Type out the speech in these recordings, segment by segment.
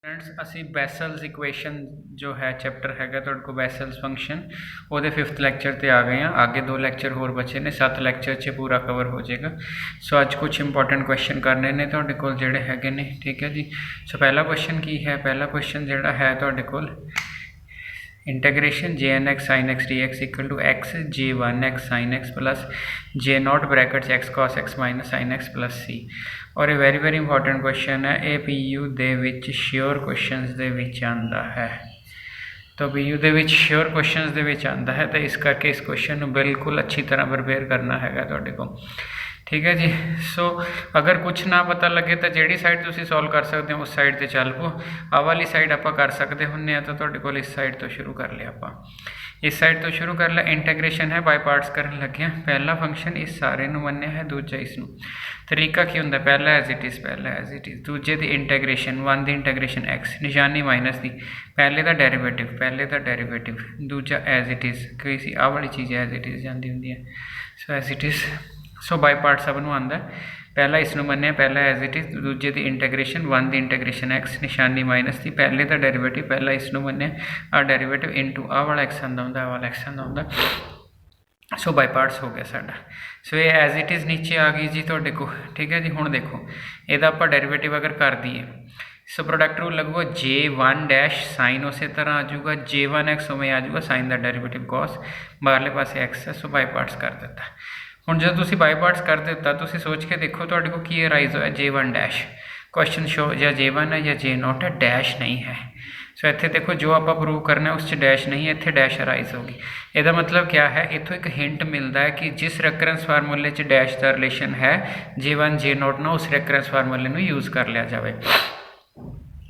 Friends असी बैसल्स equation जो है चैप्टर हैगा तुहाडे कोल बैसल्स फंक्शन वो 5th लैक्चर ते आ गए हैं। आगे 2 लैक्चर होर बचे ने, 7 लैक्चर च पूरा कवर हो जाएगा। सो अज कुछ इंपॉर्टेंट क्वेश्चन करने ने तुहाडे कोल जिहड़े हैगे ने, ठीक है जी। सो पहला क्वेश्चन की है, पहला क्वेश्चन जिहड़ा है तुहाडे कोल integration J n x sine x d x equal to x J one x sine x plus J not brackets x cos x minus sine x plus C. और ये वेरी इंपॉर्टेंट क्वेश्चन है, ये P U दे विच sure questions दे विच आंदा है। तो पी यू दे विच श्योर क्वेश्चनस दे विच आंदा है, तो इस करके इस क्वेश्चन को बिल्कुल अच्छी तरह प्रिपेयर करना हैगा तुहाडे को, ठीक है जी। सो अगर कुछ ना पता लगे तो जिहड़ी साइड तुसीं सॉल्व कर सकते हो उस साइड ते चल पो। आ वाली साइड आपां कर सकते हुन्ने आ, तो तुहाडे कोल इस साइड तो शुरू कर लिया आपां, इस साइड तो शुरू कर लिया। इंटैग्रेशन है, बाय पार्ट्स करन लगे हैं। पहला फंक्शन इस सारे नूं मन्निया है, दूजा इसनूं। तरीका की हुंदा, पहला एज इट इज़, दूजे दी इंटैग्रेशन, वन दी इंटैग्रेशन एक्स, निशानी माइनस दी, पहले दा डेरिवेटिव, दूजा एज इट इज़, किसी आ वाली चीज़ एज इट इज़ जांदी हुंदी है। So as it is, so by part सब नूं आंदा है। पहला इसनूं मन्निया, पहला एज इट इज़, दूजे दी इंटैग्रेशन, वन दी इंटैग्रेशन एक्स, निशानी माइनस दी, पहले दा डेरिवेटिव, पहला इसनूं मन्निया आ डेरिवेटिव इनटू आ वाला एक्स आंदा हुंदा, आ वाला एक्स आंदा हुंदा। सो बाय पार्ट्स हो गया साडा। सो ये एज इट इज़ नीचे आ गई जी तुहाडे को, ठीक है जी। हुण देखो इहदा आपां डेरिवेटिव अगर कर दईए, सो प्रोडक्ट रूल लगूगा जे वन डैश साइन उस तरह आ जाऊगा, जे वन एक्स उवें आ जाऊगा, साइन का डेरिवेटिव कॉस, बाहरले पासे एक्स है। सो बाय पार्ट्स कर दिता। हुण जो तुसीं बाय पार्ट्स कर दिता, तुसीं सोच के देखो तुहाडे को की अराइज होया, जे वन डैश। क्वेश्चन शो या जे वन है या जे नॉट है, डैश नहीं है। सो इत्थे देखो जो आप प्रूव करना है उस डैश नहीं है, इत्थे डैश अराइज होगी। इसका मतलब क्या है, इत्थों एक हिंट मिलता है कि जिस रेफरेंस फार्मूले च डैश का रिलेशन है जे वन जे नॉट ना, उस रेफरेंस फार्मूले में यूज़ कर लिया जाए।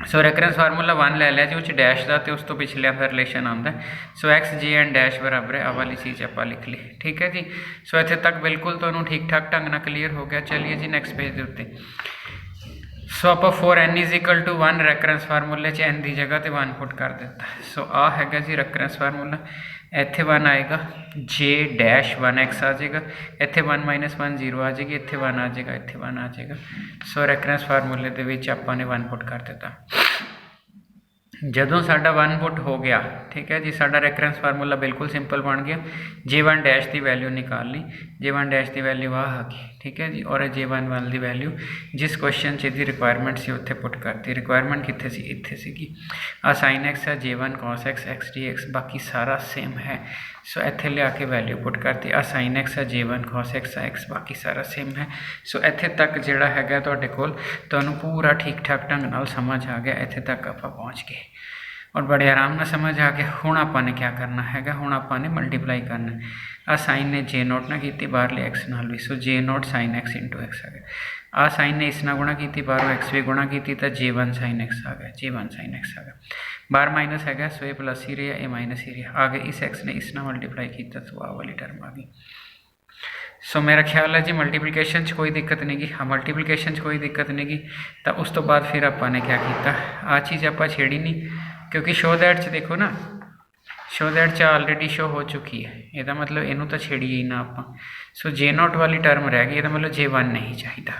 सो रेफरेंस फार्मूला वन ले लिया जी, उस डैश का तो उस तो पिछले का रिलेशन आता है। सो एक्स जे एंड डैश बराबर है, आ वाली चीज़ आप लिख ली, ठीक है जी। सो इत्थे तक बिल्कुल तो ठीक ठाक ढंग नाल क्लीयर हो गया। चलिए जी नेक्स्ट पेज के उत्ते। सो आप for n is equal to one reference फार्मूले च एन की जगह तो वन पुट कर दिता। सो आ हैगा जी रेफरेंस फार्मूला, इत्थे वन आएगा, जे डैश वन एक्स आ जाएगा, इत्थे वन माइनस वन जीरो आ जाएगी, इत्थे वन आ जाएगा, इत्थे वन आ जाएगा। सो रेफरेंस फार्मूले दे विच आपां ने वन पुट कर दिता। जदों साडा वन पुट हो गया, ठीक है जी, साडा रेफरेंस फार्मूला बिल्कुल सिंपल बन गया। जे वन डैश की वैल्यू निकाल ली, जे वन डैश की वैल्यू आ गई, ठीक है जी। और जे वन वन की वैल्यू जिस क्वेश्चन च इसकी रिक्वायरमेंट से उत्थे पुट करती। रिक्वायरमेंट कित्थे सी, इत्थे सीगी। आ साइन एक्स है, J one cos x, x d x, बाकी सारा सेम है। सो इत्थे लिया के वैल्यू पुट करती। आ साइन एक्स है, J one cos x x, बाकी सारा सेम है। सो इत्थे तक जिहड़ा हैगा तुहाडे कोल तुहानूं पूरा ठीक ठाक ढंग नाल समझ आ गया। इत्थे तक आपां पहुँच गए और बड़े आराम नाल समझ आ गया। हुण आपां ने क्या करना हैगा, हुण आपां ने मल्टीप्लाई करना। आ साइन ने जे नोट ना की बाहरले एक्स नाल भी, so J not sine x into x आ गया। आ साइन ने इस नाल गुणा की, बाहरों एक्स भी गुणा की, तो जे वन साइन एक्स आ गया, जे वन साइन एक्स आ गया। बाहर माइनस है, सो ये प्लस ही रहा, ये माइनस ही रहा। आगे इस एक्स ने इस नाल मल्टीप्लाई किया, तो आ वाली टर्म आ गई। सो मेरा ख्याल है जी मल्टीप्लीकेशन कोई दिक्कत नहीं गी। हाँ, मल्टीप्लीकेशन कोई दिक्कत नहीं गी। तो उस तो बाद फिर आपां ने क्या किया, आ चीज़ आपां छेड़ी नहीं, क्योंकि शो दैट च देखो ना, शो दैट च ऑलरेडी शो हो चुकी है। यदा मतलब इनू तो छेड़िए ही ना आपां। सो जे नॉट वाली टर्म रह गई, यदा मतलब जे वन नहीं चाहिए।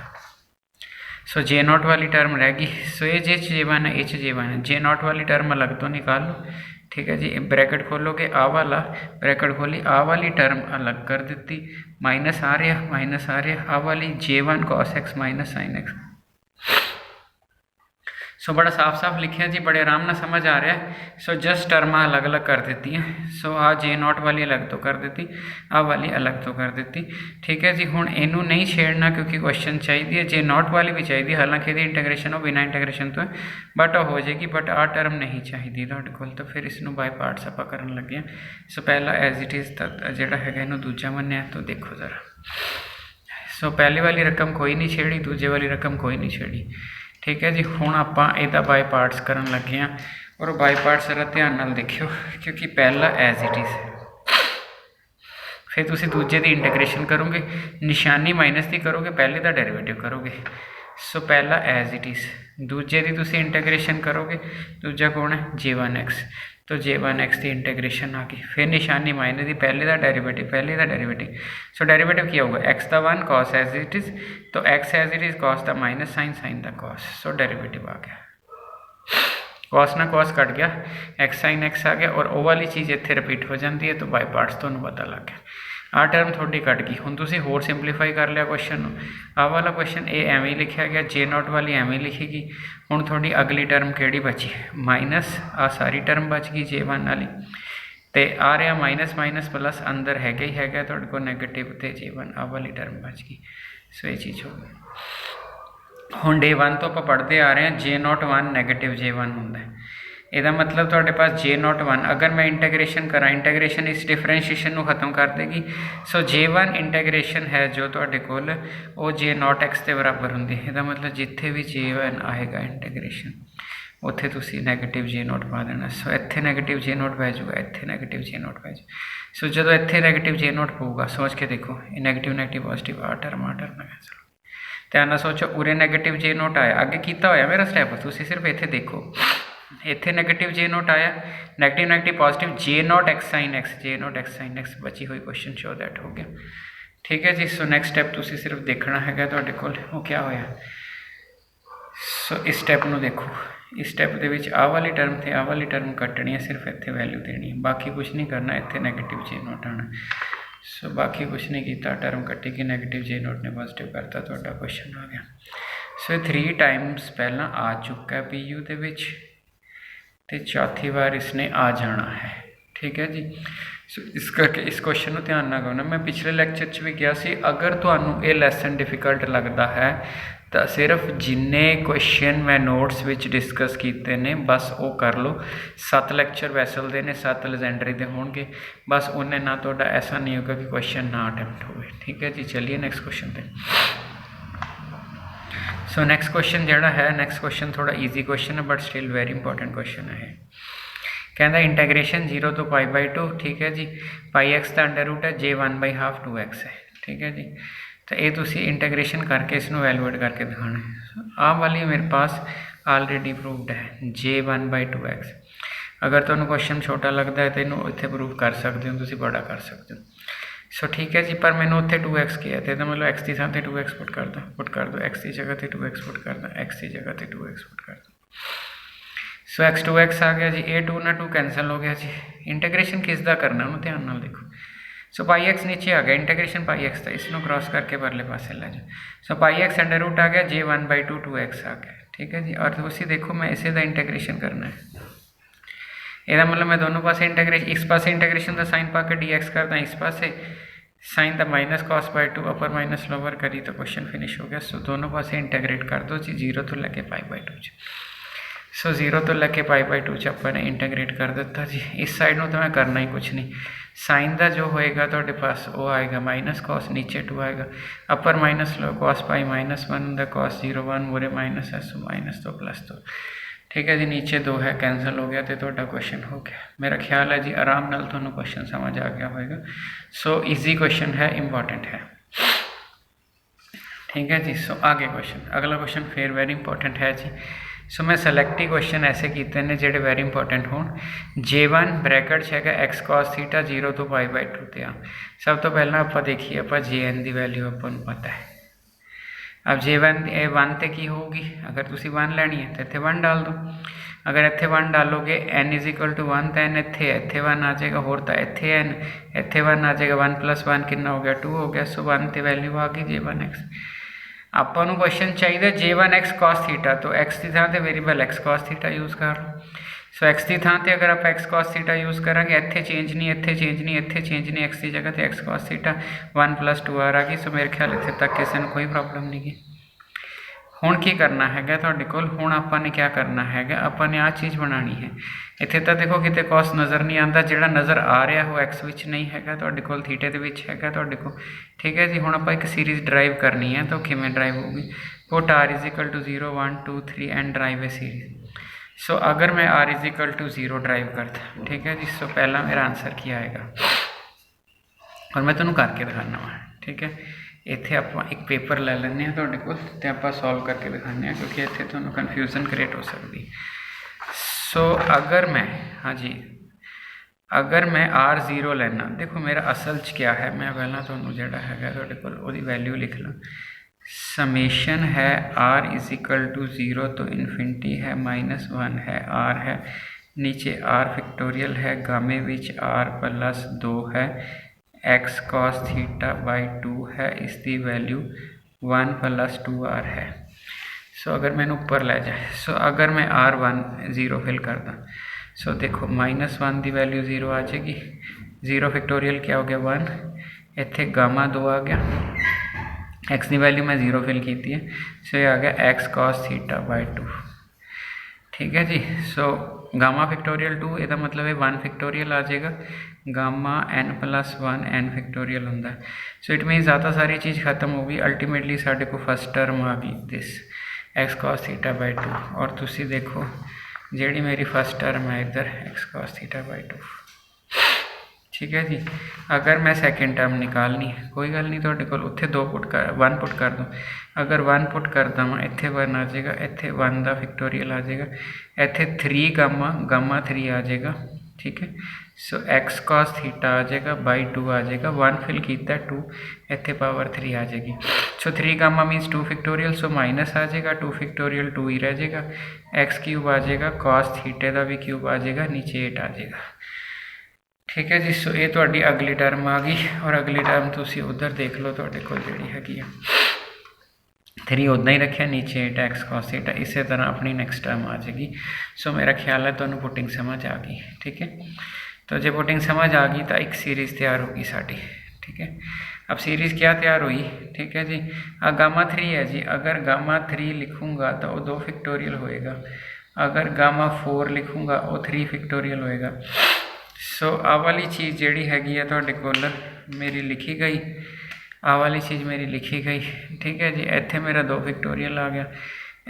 सो जे नॉट वाली टर्म रह गई। सो ये जे वन है, ये जे वन है, जे नॉट वाली टर्म अलग तो निकाल लो, ठीक है जी। ब्रैकेट खोलोगे, आ वाला ब्रैकेट खोली, आ वाली टर्म अलग कर दी, माइनस आ रहा, आ वाली J one cos x minus sine x. So बड़ा साफ लिखिया जी, बड़े आराम ना समझ आ रहा है। सो जस्ट टर्मा अलग अलग कर देती हैं। सो आ जे नॉट वाली अलग तो कर देती, आ वाली अलग तो कर देती, ठीक है जी। हुण इनू नहीं छेड़ना क्योंकि क्वेश्चन चाहिए, जे नॉट वाली भी चाहिए, हालांकि ये इंटैग्रेशन हो बिना इंटैग्रेशन तो बट हो जाएगी, बट आ टर्म नहीं चाहिए तुहाडे कोल। तो फिर इसनू बाय पार्ट्स आपां करन लगे हैं। सो पहला एज इट इज़ जिहड़ा हैगा इनू दूजा मन्निया, तो देखो जरा। सो पहली वाली रकम कोई नहीं छेड़ी, दूजे वाली रकम कोई नहीं छेड़ी, ठीक है जी। हुण आपां इहदा बाय पार्ट्स करन लगे हैं, और बाय पार्ट्स जरा ध्यान नाल देखियो, क्योंकि पहला एज इट इज़, फिर तुसी दूजे की इंटैग्रेशन करोगे, निशानी माइनस की करोगे, पहले का डेरिवेटिव करोगे। सो पहला एज इट इज़, दूजे की तुसी इंटैग्रेशन करोगे, दूजा कौन है, जे वन एक्स, तो जे वन एक्स की इंटैग्रेशन आ गई, फिर निशानी माइनस की, पहले का डेरिवेटिव। सो डेरिवेटिव क्या होगा, एक्स का one cos as it is, तो x as it is cos का माइनस साइन, साइन का कॉस। सो डेरिवेटिव आ गया। कॉस ना कॉस कट गया, एक्स साइन एक्स आ गया और वो वाली चीज़ इत्थे रिपीट हो जाती है, तो बाय पार्ट्स तुहानूं पता लग गया। आ टर्म थोड़ी कट गई। हुण तुसीं होर सिंपलीफाई कर लिया क्वेश्चन नूं। आ वाला क्वेश्चन ये एवें ही लिखिया गया, जे नॉट वाली एवें ही लिखी गई। हुण थोड़ी अगली टर्म किहड़ी बची, माइनस आ सारी टर्म बच गई जे वन वाली, तो आ रहा माइनस माइनस प्लस अंदर हैगा ही हैगा तुहाडे कोल नैगेटिव ते जे वन, आ वाली टर्म बच गई। सो ये चीज़ हो गई। हुण डे वन तो आपां पढ़ते आ रहे हैं J not one negative J one हुंदा है। ਇਹਦਾ मतलब ਤੁਹਾਡੇ पास जे नॉट वन, अगर मैं इंटैग्रेशन करा, इंटैग्रेशन इस डिफरेंशिएशन ਨੂੰ खत्म कर देगी। सो जे वन इंटैग्रेशन है जो ਤੁਹਾਡੇ ਕੋਲ ਉਹ जे नॉट एक्स के बराबर होंगी। ਇਹਦਾ मतलब जिथे भी जे वन आएगा इंटैग्रेशन उत्थे तुसी नैगेटिव जे नॉट पा देना। सो इत्थे नैगेटिव जे नॉट पै जाऊगा, इत्थे नैगेटिव जे नॉट पै जाए। सो जो इत्थे नैगेटिव जे नॉट पऊगा, सोच के देखो ये नैगेटिव नैगेटिव पॉजिटिव आ टर्म कैंसल। ध्यान नाल सोचो, उरे नैगेटिव जे नॉट आया, अगे कीता होया मेरा स्टैप, तुसी सिर्फ इत्थे देखो, इत्थे नैगेटिव जे नॉट आया, negative negative positive J not x sine x, J not x sine x बची हुई क्वेश्चन शो दैट हो गया। ठीक है जी। सो नैक्सट स्टैप तुसी सिर्फ देखना है तुहाडे कोल वो क्या होया। सो इस स्टैप नूं देखो, इस स्टैप दे विच आ वाली टर्म ते आ वाली टर्म कट्टनी है, सिर्फ इत्थे वैल्यू देनी है, बाकी कुछ नहीं करना। इत्थे नैगेटिव जे नॉट आना। सो बाकी कुछ नहीं किया, टर्म कट्टी कि नैगेटिव जे नॉट ने पॉजिटिव करता, तुहाडा क्वेश्चन आ गया। सो 3 टाइम्स पहला आ चुका है पी यू दे विच, तो चौथी बार इसने आ जाना है। ठीक है जी। सो इस करके इस क्वेश्चन को ध्यान ना करना। मैं पिछले लैक्चर च भी गया सी, अगर तुहानूं ये लैसन डिफिकल्ट लगता है तो सिर्फ जिन्ने क्वेश्चन मैं नोट्स विच डिस्कस किए ने बस वो कर लो। 7 लैक्चर वैसल दे ने, 7 लेजेंडरी दे होंगे, बस उन्हें ना तो ऐसा नहीं होगा कि क्वेश्चन ना अटैम्प्ट हो। ठीक है जी। चलिए नेक्स्ट क्वेश्चन पे। सो नेक्स्ट क्वेश्चन जोड़ा है, नेक्स्ट क्वेश्चन थोड़ा ईजी क्वेश्चन है but still very important question है। कहता इंटैग्रेशन 0 तो π/2। ठीक है जी। पाई एक्स का अंडर रूट है, जे 1/2 2x है। ठीक है जी। तो ये तुसी इंटैग्रेशन करके इसनों वैल्यूएट करके दिखाना है। आ वाली मेरे पास ऑलरेडी प्रूवड है, जे 1/2x। अगर तुहानूं क्वेश्चन छोटा लगता है तो इनू इत्थे प्रूव कर सकते हो, तुसी बड़ा कर सकते हो। सो ठीक है जी। पर मैंने उत्थे 2x किया तो मतलब एक्स की थां ते 2x पुट कर दो, एक्स की जगह पर 2x पुट कर दो, एक्स की जगह पर 2x पुट कर दो। सो x 2x आ गया जी, ए 2 ना 2 कैंसल हो गया जी। इंटैग्रेशन किसका करना उन्होंने ध्यान नाल देखो। सो πx नीचे आ गया, इंटैग्रेशन πx था, इसनों क्रॉस करके परले पासे ला जाओ। सो πx अंडर रूट आ गया, जे 1/2 2x आ गया। ठीक है जी। और उसी देखो मैं इसे का इंटैग्रेशन करना है, यदा मतलब मैं दोनों पासे इंटैग्रेशन, इस पासे इंटैग्रेशन का साइन पा के dx करदा, इस पासे साइन का माइनस cos/2 अपर माइनस लोअर करी तो क्वेश्चन फिनिश हो गया। सो दोनों पासे इंटैग्रेट कर दो जी, 0 तो लैके π/2। सो 0 तो लैके π/2 अपने इंटैग्रेट कर दिता जी। इस साइड में तो मैं करना ही कुछ नहीं, साइन का जो होएगा तो पास वो आएगा माइनस cos, नीचे 2 आएगा, अपर माइनस लो cos π -1 cos 0 1 बोरे माइनस है, सो माइनस तो प्लस तो। ठीक है जी। नीचे 2 है, कैंसल हो गया तो क्वेश्चन हो गया। मेरा ख्याल है जी आराम नाल तुहानूं क्वेश्चन समझ आ गया होगा। सो ईजी क्वेश्चन है, इंपॉर्टेंट है। ठीक है जी। सो आगे क्वेश्चन, अगला क्वेश्चन फिर वेरी इंपॉर्टेंट है जी। सो मैं सलैक्ट ही क्वेश्चन ऐसे किए हैं जोड़े वेरी इंपॉर्टेंट हो। J1 ब्रैकेट है x cos थीटा 0 तो π/2 ते आ। सब तो पहला आप देखिए, आप Jn की वैल्यू अपन पता है। अब J1 1 तो की होगी, अगर तुम 1 लैनी है तो इतने 1 डाल दो। अगर इतने 1 डालोगे n = 1 तो n इतने 1 आ जाएगा, होर तो इतने n इतने 1 आ जाएगा, 1 + 1 कितना हो गया 2 हो गया। सो 1 तो वैल्यू आ गई J1x। आपको क्वेश्चन चाहिए J1x cos थीटा, तो x की थां ते variable x cos theta use कर लो। सो x की थां ते अगर आप x cos थीटा यूज़ करांगे, इत्थे चेंज नहीं, इत्थे चेंज नहीं, इत्थे चेंज नहीं, x की जगह ते x cos थीटा 1 + 2r आ गई। सो मेरे ख्याल इत्थे तक किसी को कोई प्रॉब्लम नहीं गी। हुण की करना है तुहाडे कोल, हुण आपां ने क्या करना है, आपां ने आ चीज़ बनानी है। इत्थे तो देखो किते कॉस नज़र नहीं आता, जिहड़ा नज़र आ रहा वो एक्स विच नहीं है, तुहाडे कोल थीटे दे विच है तुहाडे कोल। ठीक है जी। हुण आपां एक सीरीज़ ड्राइव करनी है, तो किवें ड्राइव होगी, put r = 0 1 2 3 and derive a series. So अगर मैं r = 0 ड्राइव करता, ठीक है जी। सो पहला मेरा आंसर क्या आएगा और मैं तुहानूं करके दिखाना वा। ठीक है। इत्थे आपां एक पेपर ले लैंदे हां तुहाडे कोल ते आपां सॉल्व करके दिखाने हैं, क्योंकि इत्थे तुहानूं कन्फ्यूजन क्रिएट हो सकती। सो अगर मैं, हाँ जी, अगर मैं r0 लेना, देखो मेरा असल च क्या है, मैं पहला तुहानूं जिहड़ा हैगा तुहाडे कोल ओहदी वैल्यू लिख ला। समेशन है r इज इक्वल टू 0 तो इन्फिनिटी है, -1 है, r है, नीचे r फैक्टोरियल है, गामे विच r प्लस 2 है, x cos थीटा बाई 2 है, इसकी वैल्यू 1 प्लस 2r है। सो अगर मैंने ऊपर ले जाए, सो अगर मैं r1 0 फिल कर दा, सो देखो -1 की वैल्यू 0 आ जाएगी, 0 फैक्टोरियल क्या हो गया 1, इत्थे गामा 2 आ गया, x की वैल्यू मैं 0 फिल की है, सो ये आ गया x cos थीटा बाई 2। ठीक है जी। सो गामा फैक्टोरियल 2 ਇਹਦਾ मतलब है 1 फैक्टोरियल आ जाएगा, gamma n plus 1 n factorial होंगे। सो इट मीन ज़्यादा सारी चीज़ खत्म हो गई, अल्टीमेटली साढ़े को फर्स्ट टर्म आ गई this x cos theta by 2, और तुसी देखो जी मेरी फर्स्ट टर्म है इधर x cos थीटा बाई 2। ठीक है जी। अगर मैं सैकेंड टर्म निकालनी है, कोई गल नहीं, तो उत्थे 2 पुट कर 1 पुट कर दो, अगर 1 पुट कर देव इत्थे 1 आ जाएगा, इत्थे 1 का फैक्टोरियल आ जाएगा, इत्थे 3 गामा 3 आ जाएगा। ठीक है। सो x cos थीटा आ जाएगा बाई 2 आ जाएगा, 1 फिल किया 2, इत्थे पावर 3 आ जाएगी। So 3 gamma minus 2 factorial, so minus आ जाएगा, 2 फैक्टोरियल 2 ही रह जाएगा, x क्यूब आ जाएगा, cos थीटे का भी क्यूब आ जाएगा, नीचे 8 आ जाएगा। ठीक है जी। सो ये थोड़ी अगली टर्म आ गई, और अगली टर्म तुसी उधर देख लो, थोड़े को जी हैगी 3 उदा ही रखा, नीचे 8 x cos थीटा, इस तरह अपनी नैक्सट टर्म आ जाएगी। सो मेरा ख्याल है तुहानू पुटिंग समझ आ गई। ठीक है। तो जो पुटिंग समझ आ गई तो एक सीरीज़ तैयार होगी साड़ी। ठीक है। अब सीरीज़ क्या तैयार हुई? ठीक है जी। गामा 3 है जी, अगर गामा 3 लिखूँगा तो वो 2 फैक्टोरियल होएगा, अगर गामा 4 लिखूँगा वो 3 फैक्टोरियल होएगा। सो आ वाली चीज़ जी हैगी है तुहाडे कोल मेरी लिखी गई, आ वाली चीज़ मेरी लिखी गई। ठीक है जी। इत्थे मेरा 2 फैक्टोरियल आ गया,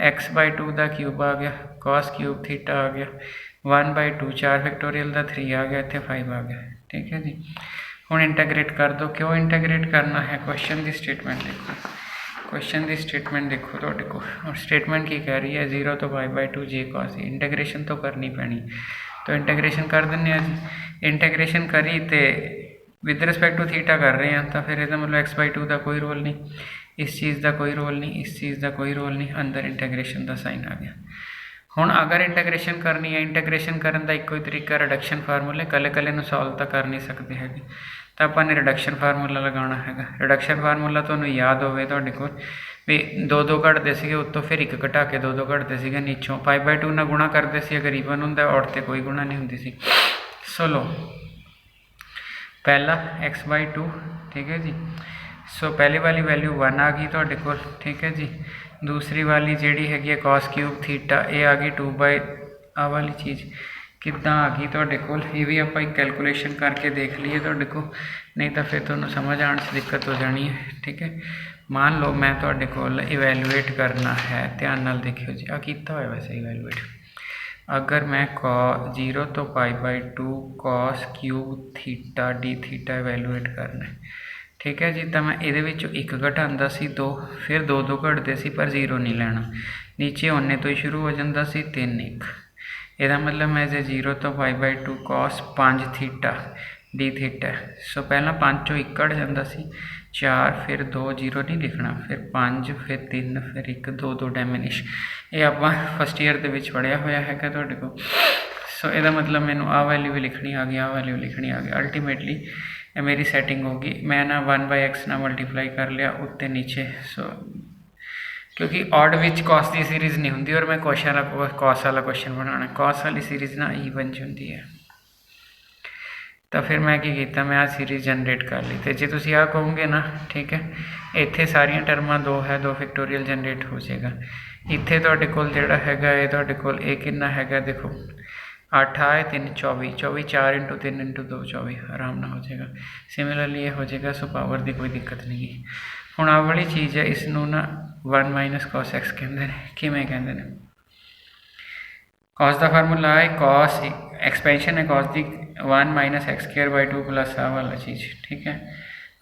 x बाई 2 का क्यूब आ गया, cos क्यूब थीटा आ गया, 1 बाई 2 4 फैक्टोरियल का 3 आ गया, इत्थे 5 आ गया। ठीक है जी। हुण इंटैग्रेट कर दो। क्यों इंटैग्रेट करना है? क्वेश्चन की स्टेटमेंट देखो, क्वेश्चन की स्टेटमेंट देखो तुहाडे कोल, और स्टेटमेंट की कह रही है 0 तो y बाई 2 j cos। इंटैग्रेशन तो करनी पैनी, तो इंटैग्रेशन कर दें जी। इंटैग्रेशन करी तो विद रिस्पैक्ट टू थीटा कर रहे हैं, तो फिर इसका मतलब x बाई 2 का कोई रोल नहीं, इस चीज़ का कोई रोल नहीं, इस चीज़ का कोई रोल नहीं, अंदर इंटैग्रेशन का साइन आ गया। हुण अगर इंटैग्रेशन करनी है, इंटैग्रेशन करने का एको ही तरीका रिडक्शन फार्मूले, कले कले नूं सॉल्व तो कर नहीं सकते है, तो आपां रिडक्शन फार्मूला लगाना है। रिडक्शन फार्मूला तुहानूं याद होवे तुहाडे कोल भी 2 घटते थे उत्तों, फिर 1 घटा के 2 घटते थे नीचों, 5 बाई 2 ना गुणा करते थे अगर ईवन होंगे, और तो कोई गुणा नहीं होंगी सी। सो लो पहला x बाई 2। ठीक है जी। सो पहले वाली वैल्यू 1 आ गई तुहाडे कोल। ठीक है जी। दूसरी वाली जी हैगी cos क्यूब थीटा, ये आ गई 2 बाई, आ वाली चीज़ कितना आ गई तुहाडे कोल, ये भी आप एक कैलकुलेशन करके देख लीए तुहाडे को, नहीं तो फिर तुहानूं समझ आने से दिक्कत हो जानी है। ठीक है। मान लो मैं तुहाडे कोल इवैल्यूएट करना है, ध्यान नाल देखियो जी, आ कीता होया वैसे इवैल्यूएट, अगर मैं 0 to pi by 2 cos cube theta d theta evaluate करना है। ठीक है जी। तो मैं ये 1 घटाता सी 2, फिर 2 घटते सी, पर 0 नहीं लेना, नीचे उन्ने तो ही शुरू हो जाता सी 3 1। यदा मतलब मैं जे 0 to pi by 2 cos 5 theta d theta. So पहला 5 चो 1 घट जाता सी, 4 फिर 2 0 नहीं लिखना, फिर 5 फिर 3 फिर 1 2 2 डैमिनिश। ये आप फस्ट ईयर के पढ़िया होया है तुहाडे को। सो यदा मतलब मैनू आ वैल्यू भी लिखनी आ गई, आ वैल्यू लिखनी आ गई, अल्टीमेटली मेरी सैटिंग होगी। मैं ना 1 बाई x ना मल्टीप्लाई कर लिया उत्ते नीचे। सो क्योंकि ऑड विच कॉस की सीरीज़ नहीं होंगी, और मैं कॉस वाला क्वेश्चन बनाना, कॉस वाली सीरीज़ ना ईवन च होंदी है। तो फिर मैं की किया, मैं आ सीरीज़ जनरेट कर ली। तो जे तुसीं आ कहोगे ना, ठीक है, इत्थे सारियां टर्मां 2 है, 2 फैक्टोरियल जनरेट हो जाएगा। इत्थे तुहाडे कोल जिहड़ा हैगा ये तुहाडे कोल ये कितना हैगा, देखो 8 आए 3 24, 24 4 इंटू 3 इंटू 2 24, आराम ना हो जाएगा। सिमिलरली ये हो जाएगा। सो पावर की कोई दिक्कत नहीं है। हुण आ वाली चीज़ है, इसनूं ना 1 माइनस कॉस एक्स कहते हैं। किवें कहते हैं? कॉस का फार्मूला है, कॉस एक्सपेंशन है कॉस की 1 minus x square by 2 plus आ वाला चीज़। ठीक है।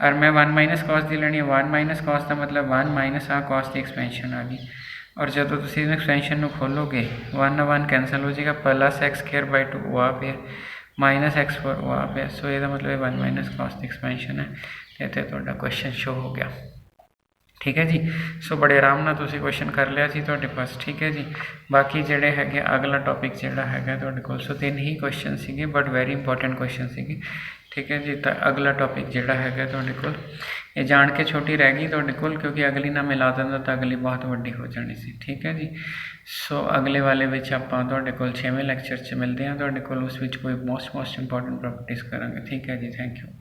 और मैं 1 माइनस कॉस की लेनी है, 1 माइनस कॉस का मतलब 1 माइनस आ कॉस की एक्सपेंशन आ गई, और जो तुम एक्सपेंशन में खोलोगे 1 1 कैंसल हो जाएगा, प्लस एक्स स्क्वायर बाई 2 वहाँ पे माइनस x4 वहाँ पे। सो ये मतलब 1 माइनस कॉस की एक्सपेंशन है। ये तो क्वेश्चन शो हो गया। ठीक है जी। सो बड़े आराम नाल तुसीं क्वेश्चन कर लिया जी तुहाडे पास, ठीक है जी। बाकी जिहड़े हैगे अगला टॉपिक जिहड़ा हैगा तुहाडे कोल, सो 3 ही क्वेश्चन सीगे बट वेरी इंपॉर्टेंट क्वेश्चन सीगे, ठीक है जी। तो अगला टॉपिक जिहड़ा हैगा तुहाडे कोल, ये जान के छोटी रह गई तुहाडे कोल, क्योंकि अगली ना मिला दिंदा तो अगली बहुत वड्डी हो जानी सी, ठीक है जी। सो अगले वाले विच आपां तुहाडे कोल 6वें लैक्चर च मिलदे हां तुहाडे कोल, उस विच कोई मोस्ट इंपॉर्टेंट प्रॉपर्टीज़ करांगे, ठीक है जी। Thank you.